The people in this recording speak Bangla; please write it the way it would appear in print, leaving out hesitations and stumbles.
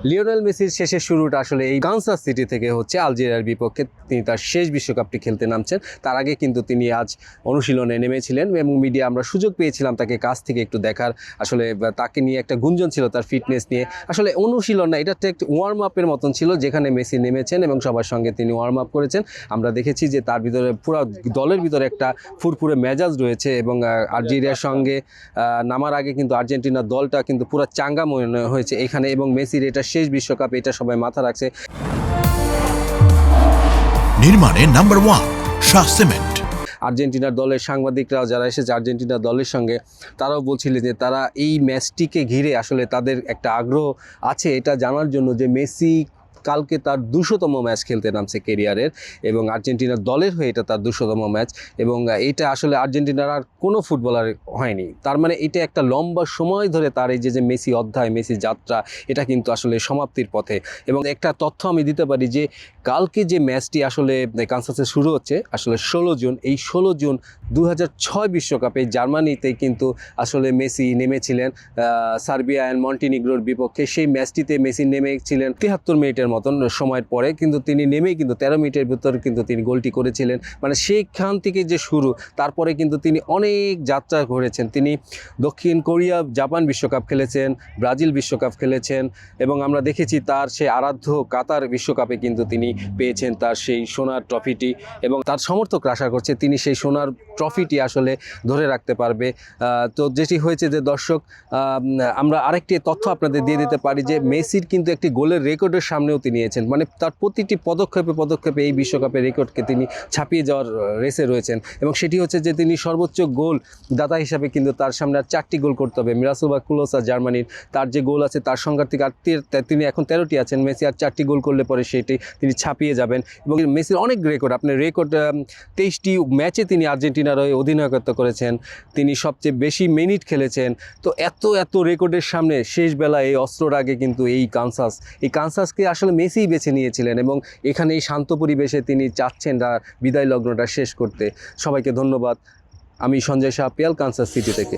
লিওনেল মেসির শেষের শুরুটা আসলে এই কানসাস সিটি থেকে হচ্ছে আলজেরিয়ার বিপক্ষে তিনি তার শেষ বিশ্বকাপটি খেলতে নামছেন। তার আগে কিন্তু তিনি আজ অনুশীলনে নেমেছিলেন এবং মিডিয়া আমরা সুযোগ পেয়েছিলাম তাকে কাছ থেকে একটু দেখার। আসলে তাকে নিয়ে একটা গুঞ্জন ছিল তার ফিটনেস নিয়ে। আসলে অনুশীলন না, এটা একটা ওয়ার্ম আপের মতন ছিল যেখানে মেসি নেমেছেন এবং সবার সঙ্গে তিনি ওয়ার্ম আপ করেছেন। আমরা দেখেছি যে তার ভিতরে পুরো দলের ভিতরে একটা ফুরফুরে মেজাজ রয়েছে এবং আলজেরিয়ার সঙ্গে নামার আগে কিন্তু আর্জেন্টিনার দলটা কিন্তু পুরো চাঙ্গা মনে হয়েছে এখানে এবং মেসির এটা শেষ বিশ্বকাপ, এটা সবাই মাথা রাখছে। নির্মাণে নাম্বার 1 শাহ সিমেন্ট। আর্জেন্টিনার দলের সাংবাদিকরাও যারা এসেছে আর্জেন্টিনার দলের সঙ্গে, তারাও বলছিলেন যে তারা এই ম্যাচটিকে ঘিরে আসলে তাদের একটা আগ্রহ আছে এটা জানার জন্য যে মেসি কালকে তার 200তম ম্যাচ খেলতে নামছে কেরিয়ারের এবং আর্জেন্টিনার দলের হয়ে এটা তার 200তম ম্যাচ এবং এটা আসলে আর্জেন্টিনার আর কোনো ফুটবলার হয়নি। তার মানে এটা একটা লম্বা সময় ধরে তার এই যে মেসি অধ্যায়, মেসি যাত্রা, এটা কিন্তু আসলে সমাপ্তির পথে। এবং একটা তথ্য আমি দিতে পারি যে কালকে যে ম্যাচটি আসলে কানসাসে শুরু হচ্ছে আসলে 16 জুন, এই 16 জুন 2006 বিশ্বকাপে জার্মানিতে কিন্তু আসলে মেসি নেমেছিলেন সার্বিয়া অ্যান্ড মন্টিনিগ্রোর বিপক্ষে। সেই ম্যাচটিতে মেসি নেমেছিলেন 73 মিনিটের মতন সময়ের পরে, কিন্তু তিনি নেমেই কিন্তু 13 মিনিটের ভিতর কিন্তু তিনি গোলটি করেছিলেন। মানে সেইখান থেকে যে শুরু, তারপরে কিন্তু তিনি অনেক যাত্রা করেছেন। তিনি দক্ষিণ কোরিয়া, জাপান বিশ্বকাপ খেলেছেন, ব্রাজিল বিশ্বকাপ খেলেছেন এবং আমরা দেখেছি তার সেই আরাধ্য কাতার বিশ্বকাপে কিন্তু তিনি পেয়েছেন তার সেই সোনার ট্রফিটি এবং তার সমর্থকরা আশা করছে তিনি সেই সোনার ট্রফিটি আসলে ধরে রাখতে পারবে। তো যেটি হয়েছে যে দর্শক, আমরা আরেকটি তথ্য আপনাদের দিয়ে দিতে পারি যে মেসির কিন্তু একটি গোলের রেকর্ডের সামনেও তিনি নিয়েছেন। মানে তার প্রতিটি পদক্ষেপে এই বিশ্বকাপের রেকর্ডকে তিনি ছাপিয়ে যাওয়ার রেসে রয়েছেন এবং সেটি হচ্ছে যে তিনি সর্বোচ্চ গোল দাতা হিসাবে কিন্তু তার সামনে আর 4টি গোল করতে হবে। মিরাসোভা ক্লোসা জার্মানির তার যে গোল আছে তার সংখ্যার থেকে আর তিনি এখন 13টি আছেন। মেসি আর 4টি গোল করলে পরে সেটি তিনি ছাপিয়ে যাবেন এবং মেসির অনেক রেকর্ড, আপনার রেকর্ড 23টি ম্যাচে তিনি আর্জেন্টিনার হয়ে অধিনায়কত্ব করেছেন, তিনি সবচেয়ে বেশি মিনিট খেলেছেন। তো এত রেকর্ডের সামনে শেষ বেলায় এই অস্ত্রর আগে কিন্তু এই কানসাসকে আসলে মেসিই বেছে নিয়েছিলেন এবং এখানে এই শান্ত পরিবেশে তিনি চাচ্ছেন তার বিদায় লগ্নটা শেষ করতে। সবাইকে ধন্যবাদ। আমি Sanjay Shah, PL Kansas city থেকে।